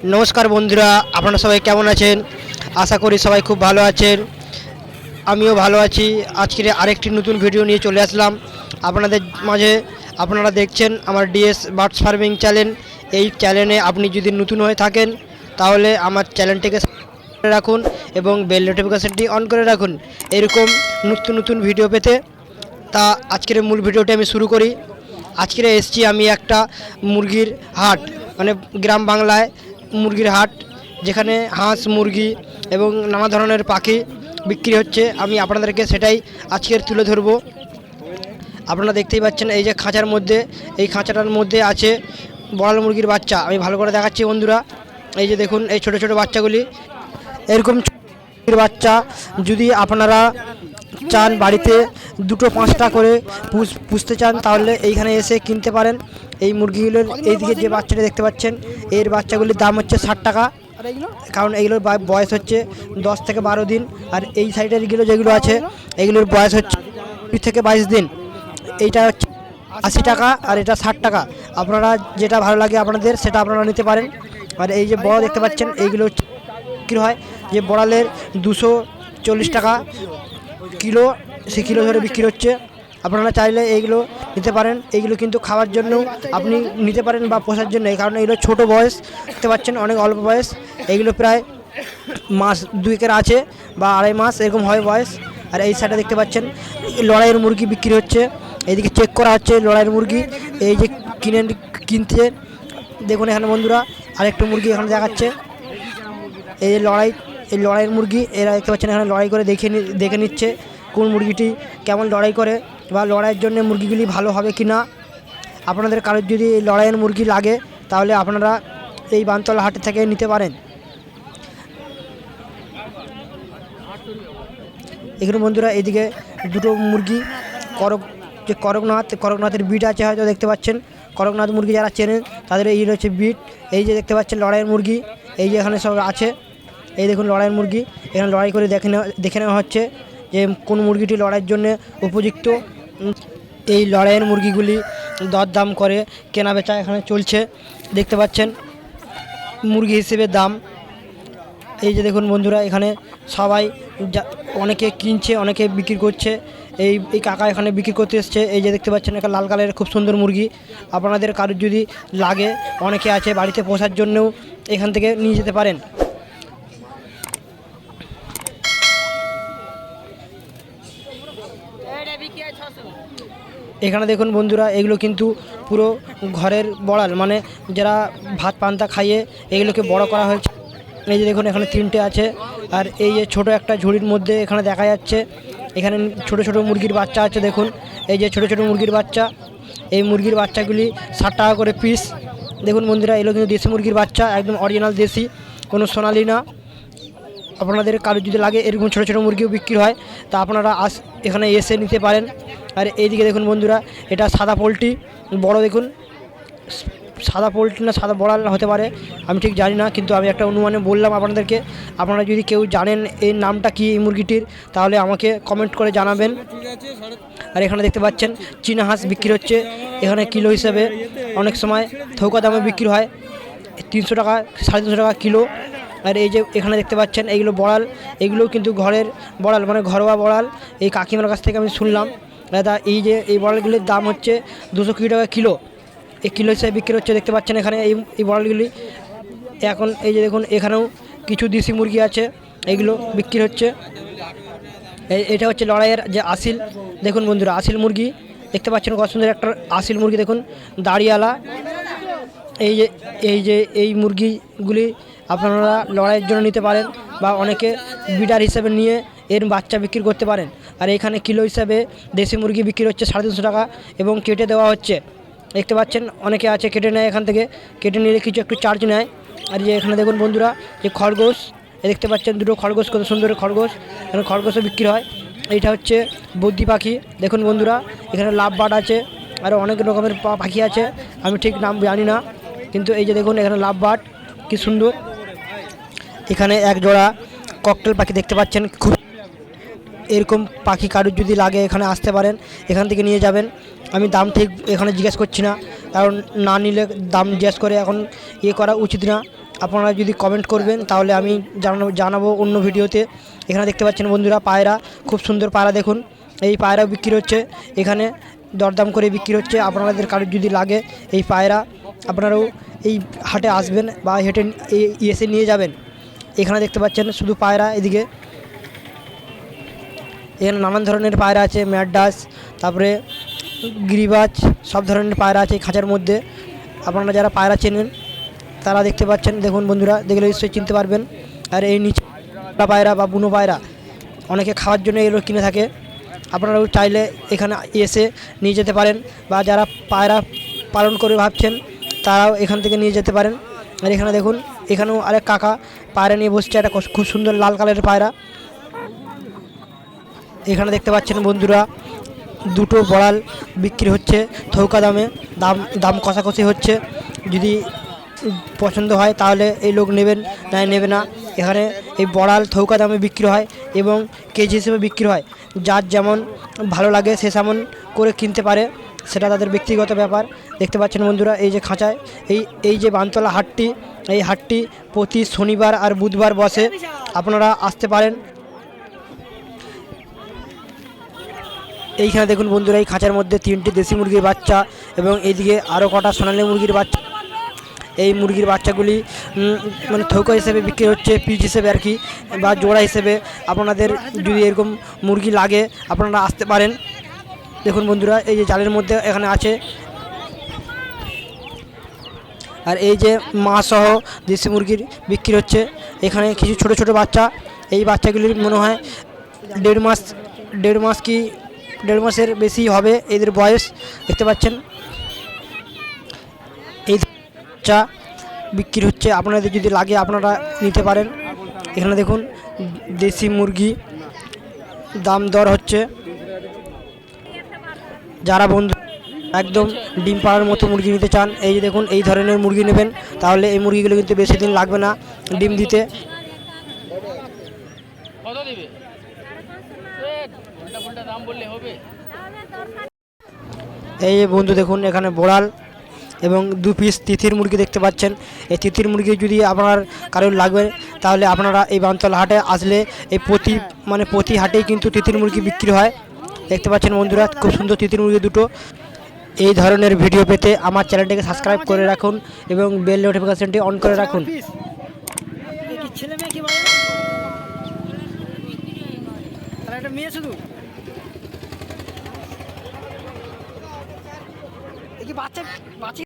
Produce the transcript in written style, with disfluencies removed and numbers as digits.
নমস্কার বন্ধুরা, আপনারা সবাই কেমন আছেন? আশা করি সবাই খুব ভালো আছেন। আমিও ভালো আছি। আজকের আরেকটি নতুন ভিডিও নিয়ে চলে আসলাম আপনাদের মাঝে। আপনারা দেখছেন আমার ডিএস বার্ডস ফার্মিং চ্যানেল। এই চ্যানেলে আপনি যদি নতুন হয়ে থাকেন তাহলে আমার চ্যানেলটিকে সাবস্ক্রাইব রাখুন এবং বেল নোটিফিকেশনটি অন করে রাখুন এরকম নতুন নতুন ভিডিও পেতে। তা আজকের মূল ভিডিওটি আমি শুরু করি। আজকে এসেছি আমি একটা মুরগির হাট, মানে গ্রাম বাংলায় মুরগির হাট, যেখানে হাঁস মুরগি এবং নানা ধরনের পাখি বিক্রি হচ্ছে। আমি আপনাদেরকে সেটাই আজকের তুলে ধরব। আপনারা দেখতেই পাচ্ছেন এই যে খাঁচার মধ্যে, এই খাঁচাটার মধ্যে আছে বড়াল মুরগির বাচ্চা। আমি ভালো করে দেখাচ্ছি বন্ধুরা। এই যে দেখুন এই ছোট ছোট বাচ্চাগুলি, এরকম বাচ্চা যদি আপনারা চান বাড়িতে দুটো পাঁচটা করে পুষতে চান তাহলে এইখানে এসে কিনতে পারেন। এই মুরগিগুলোর এইদিকে যে বাচ্চাটা দেখতে পাচ্ছেন এর বাচ্চাগুলির দাম হচ্ছে 60 টাকা, কারণ এইগুলোর বয়স হচ্ছে 10 থেকে 12 দিন। আর এই সাইডের যেগুলো আছে এগুলোর বয়স হচ্ছে 20 থেকে 22 দিন। এইটা হচ্ছে 80 টাকা আর এটা 60 টাকা। আপনারা যেটা ভালো লাগে আপনাদের সেটা আপনারা নিতে পারেন। আর এই যে বড় দেখতে পাচ্ছেন এইগুলো বিক্রি হয়, যে বড়ালের 240 টাকা কিলো, সে কিলো ধরে বিক্রি হচ্ছে। আপনারা চাইলে এইগুলো নিতে পারেন। এইগুলো কিন্তু খাওয়ার জন্য আপনি নিতে পারেন বা পোষার জন্য, এই কারণে এগুলো ছোটো বয়স দেখতে পাচ্ছেন, অনেক অল্প বয়স। এইগুলো প্রায় মাস দুয়েকের আছে বা আড়াই মাস এরকম হয় বয়স। আর এই সাইডে দেখতে পাচ্ছেন লড়াইয়ের মুরগি বিক্রি হচ্ছে। এইদিকে চেক করা হচ্ছে লড়াইয়ের মুরগি, এই যে কিনতে দেখুন এখানে বন্ধুরা আরেকটা মুরগি এখানে দেখাচ্ছে। এই যে লড়াইয়ের মুরগি, এরা দেখতে পাচ্ছেন এখানে লড়াই করে দেখে নিচ্ছে কোন মুরগিটি কেমন লড়াই করে বা লড়াইয়ের জন্য মুরগিগুলি ভালো হবে কি না। আপনাদের কারোর যদি এই লড়াইয়ের মুরগি লাগে তাহলে আপনারা এই বানতলা হাট থেকে নিতে পারেন। এখানে বন্ধুরা এইদিকে দুটো মুরগি করকনাথের বিট আছে, হয়তো দেখতে পাচ্ছেন। করকনাথ মুরগি যারা চেনেন তাদের এই রয়েছে বিট। এই যে দেখতে পাচ্ছেন লড়াইয়ের মুরগি, এই যে এখানে সব আছে। এই দেখুন লড়াইয়ের মুরগি, এখানে লড়াই করে দেখে নেওয়া হচ্ছে যে কোন মুরগিটি লড়াইয়ের জন্য উপযুক্ত। এই লড়াইয়ের মুরগিগুলি দরদাম করে কেনা বেচা এখানে চলছে, দেখতে পাচ্ছেন মুরগি হিসেবে দাম। এই যে দেখুন বন্ধুরা এখানে সবাই অনেকে কিনছে অনেকে বিক্রি করছে। এই কাকা এখানে বিক্রি করতে এসছে। এই যে দেখতে পাচ্ছেন একটা লাল কালারের খুব সুন্দর মুরগি। আপনাদের কারোর যদি লাগে, অনেকে আছে বাড়িতে পোষার জন্যও এখান থেকে নিয়ে যেতে পারেন। এখানে দেখুন বন্ধুরা এগুলো কিন্তু পুরো ঘরের বড়াল, মানে যারা ভাত পান্তা খাইয়ে এগুলোকে বড় করা হয়েছে। এই যে দেখুন এখানে 3টে আছে। আর এই যে ছোট একটা ঝুড়ির মধ্যে এখানে দেখা যাচ্ছে এখানে ছোট ছোট মুরগির বাচ্চা আছে। দেখুন এই যে ছোট ছোট মুরগির বাচ্চা, এই মুরগির বাচ্চাগুলি 60 টাকা করে পিস। দেখুন বন্ধুরা এগুলো কিন্তু দেশি মুরগির বাচ্চা, একদম অরিজিনাল দেশি, কোনো সোনালি না। আপনাদের কারোর যদি লাগে এরকম ছোটো ছোটো মুরগিও বিক্রি হয়, তা আপনারা এখানে এসে নিতে পারেন। আর এইদিকে দেখুন বন্ধুরা এটা সাদা পোলট্রি, বড় দেখুন সাদা পোলট্রি না সাদা বড়াল হতে পারে, আমি ঠিক জানি না, কিন্তু আমি একটা অনুমানে বললাম আপনাদেরকে। আপনারা যদি কেউ জানেন এই নামটা কি এই মুরগিটির তাহলে আমাকে কমেন্ট করে জানাবেন। আর এখানে দেখতে পাচ্ছেন চীনা হাঁস বিক্রি হচ্ছে। এখানে কিলো হিসেবে অনেক সময় থৌকা দামে বিক্রি হয়, 300 টাকা 350 টাকা কিলো। আর এই যে এখানে দেখতে পাচ্ছেন এইগুলো বড়াল, এগুলোও কিন্তু ঘরের বড়াল, মানে ঘরোয়া বড়াল। এই কাকিমার কাছ থেকে আমি শুনলাম দাদা এই যে এই বড়ালগুলির দাম হচ্ছে 220 টাকা কিলো, এই কিলো হিসেবে বিক্রি হচ্ছে। দেখতে পাচ্ছেন এখানে এই বড়ালগুলি। এখন এই যে দেখুন এখানেও কিছু দেশি মুরগি আছে, এইগুলো বিক্রি হচ্ছে। এটা হচ্ছে লড়াইয়ের যে আসিল, দেখুন বন্ধুরা আসিল মুরগি দেখতে পাচ্ছেন কত সুন্দর একটা আসিল মুরগি। দেখুন দাড়িওয়ালা। এই মুরগিগুলি আপনারা লড়াইয়ের জন্য নিতে পারেন বা অনেকে বিডার হিসেবে নিয়ে এর বাচ্চা বিক্রি করতে পারেন। আর এখানে কিলো হিসাবে দেশি মুরগি বিক্রি হচ্ছে 350 টাকা এবং কেটে দেওয়া হচ্ছে। দেখতে পাচ্ছেন অনেকে আছে কেটে নেয়, এখান থেকে কেটে নিলে কিছু একটু চার্জ নেয়। আর যে এখানে দেখুন বন্ধুরা যে খরগোশ, দেখতে পাচ্ছেন দুটো খরগোশ, কত সুন্দর খরগোশ, এখানে খরগোশও বিক্রি হয়। এইটা হচ্ছে বুদ্ধি পাখি। দেখুন বন্ধুরা এখানে লাভ বার্ড আছে, আরও অনেক রকমের পাখি আছে, আমি ঠিক নাম জানি না, কিন্তু এই যে দেখুন এখানে লাভ বার্ড কি সুন্দর। এখানে এক জোড়া ককটেল পাখি দেখতে পাচ্ছেন, খুব এরকম পাখি কারোর যদি লাগে এখানে আসতে পারেন, এখান থেকে নিয়ে যাবেন। আমি দাম ঠিক এখানে জিজ্ঞেস করছি না, কারণ না নিলে দাম জিজ্ঞেস করে এখন ইয়ে করা উচিত না। আপনারা যদি কমেন্ট করবেন তাহলে আমি জানাবো অন্য ভিডিওতে। এখানে দেখতে পাচ্ছেন বন্ধুরা পায়রা, খুব সুন্দর পায়রা দেখুন। এই পায়রা বিক্রি হচ্ছে, এখানে দরদাম করে বিক্রি হচ্ছে। আপনাদের কারোর যদি লাগে এই পায়রা, আপনারাও এই হাটে আসবেন বা হেঁটে এসে নিয়ে যাবেন। এখানে দেখতে পাচ্ছেন শুধু পায়রা, এদিকে এখানে নানান ধরনের পায়রা আছে, ম্যাডাস, তারপরে গিরিবাজ, সব ধরনের পায়রা আছে এই খাঁচার মধ্যে। আপনারা যারা পায়রা চেনেন তারা দেখতে পাচ্ছেন, দেখুন বন্ধুরা, দেখলে নিশ্চয়ই চিনতে পারবেন। আর এই নিচে পায়রা বা বুনো পায়রা অনেকে খাওয়ার জন্য এগুলো কিনে থাকে। আপনারাও চাইলে এখানে এসে নিয়ে যেতে পারেন, বা যারা পায়রা পালন করে ভাবছেন তারাও এখান থেকে নিয়ে যেতে পারেন। আর এখানে দেখুন, এখানেও আরেক কাকা পায়রা নিয়ে বসছে, একটা খুব সুন্দর লাল কালারের পায়রা। এখানে দেখতে পাচ্ছেন বন্ধুরা দুটো বড়াল বিক্রি হচ্ছে থৌকা দামে, দাম কষাকষি হচ্ছে। যদি পছন্দ হয় তাহলে এই লোক নেবেন, না নেবে না। এখানে এই বড়াল থৌকা দামে বিক্রি হয় এবং কেজি হিসেবে বিক্রি হয়। যার যেমন ভালো লাগে সে তেমন করে কিনতে পারে, সেটা তাদের ব্যক্তিগত ব্যাপার। দেখতে পাচ্ছেন বন্ধুরা এই যে খাঁচায় এই যে বানতলা হাটটি, এই হাটটি প্রতি শনিবার আর বুধবার বসে, আপনারা আসতে পারেন। এইখানে দেখুন বন্ধুরা এই খাঁচার মধ্যে 3টি দেশি মুরগির বাচ্চা এবং এইদিকে আরও কটা সোনালী মুরগির বাচ্চা। এই মুরগির বাচ্চাগুলি মানে থৌকা হিসেবে বিক্রি হচ্ছে, পিস হিসেবে আর কি, বা জোড়া হিসেবে। আপনাদের যদি এরকম মুরগি লাগে আপনারা আসতে পারেন। দেখুন বন্ধুরা এই যে জালের মধ্যে এখানে আছে, আর এই যে মা সহ দেশি মুরগির বিক্রি হচ্ছে। এখানে কিছু ছোট ছোট বাচ্চা, এই বাচ্চাগুলির মনে হয় দেড় মাসের বেশি হবে এদের বয়স। দেখতে পাচ্ছেন এই বাচ্চা বিক্রি হচ্ছে, আপনাদের যদি লাগে আপনারা নিতে পারেন। এখানে দেখুন দেশি মুরগি দাম দর হচ্ছে। যারা বন্ধু একদম ডিম পাড়ার মতো মুরগি নিতে চান, এই যে দেখুন এই ধরনের মুরগি নেবেন, তাহলে এই মুরগিগুলো কিন্তু বেশি দিন লাগবে না ডিম দিতে। এই যে বন্ধু দেখুন এখানে বোড়াল এবং 2 পিস তিথির মুরগি দেখতে পাচ্ছেন। এই তিথির মুরগি যদি আপনার কারোর লাগবে তাহলে আপনারা এই বানতলা হাটে আসলে এই প্রতি হাটেই কিন্তু তিথির মুরগি বিক্রি হয়। দেখতে পাচ্ছেন বন্ধুরা খুব সুন্দর তিথির মুরগি দুটো। এই ধরনের ভিডিও পেতে আমার চ্যানেলটিকে সাবস্ক্রাইব করে রাখুন এবং বেল নোটিফিকেশনটি অন করে রাখুন। ছেলে মেয়ে কি বলে, তারা একটা মেয়ে শুধু বাচ্চা